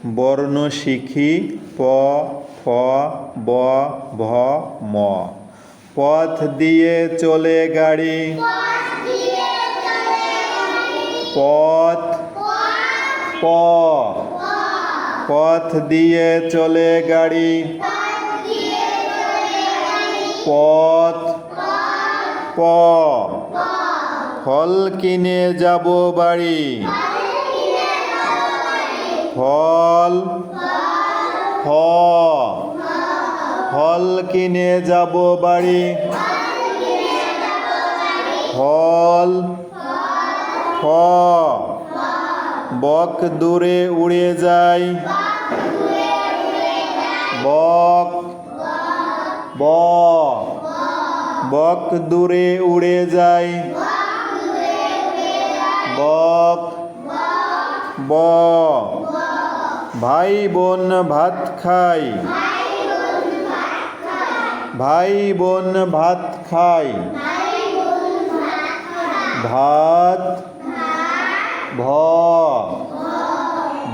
বর্ণ শিখি প ফ ব ভ ম। পথ দিয়ে চলে গাড়ি পথ প পথ দিয়ে চলে গাড়ি পথ প ফল কিনে যাব বাড়ি ফল ফ ফল কিনে যাব বাড়ি ফল ফ বক দূরে উড়ে যায় বক ব বক দূরে উড়ে যায় বক ব ভাই বোন ভাত খাই ভাই বোন ভাত খাই ভাত ভ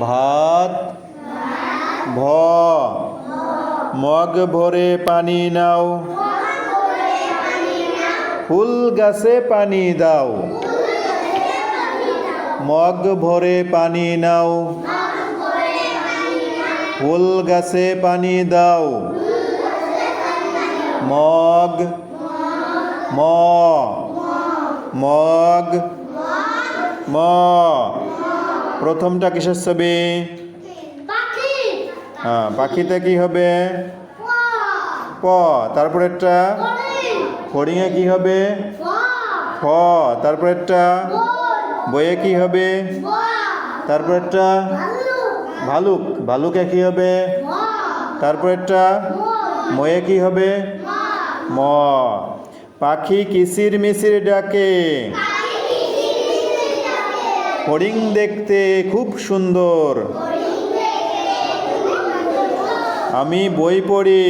ভাত ভ মগ ভরে পানি নাও ফুল গাছে পানি দাও মগ ভরে পানি নাও ফুল গাছে পানি দাও মগ ম মগ ম প্রথমটা কিসের ছবি হ্যাঁ পাখিতে কি হবে প তারপরেরটা ফড়িংয়ে কি হবে ফ তারপরেরটা বইয়ে কি হবে তারপরেরটা ভালুক ভালুকে কি হবে তারপরেরটা ময়ে কি হবে ম পাখি কিসির মিসির ডাকে হরিং দেখতে খুব সুন্দর আমি বই পড়ি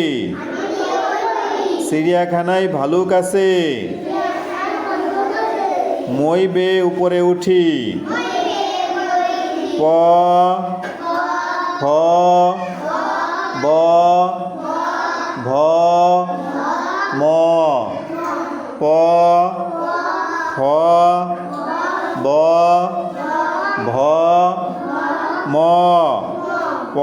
চিড়িয়াখানায় ভালুক আছে মই বেয়ে উপরে উঠি প ফ ব ভ ম প ফ ব ভ ম প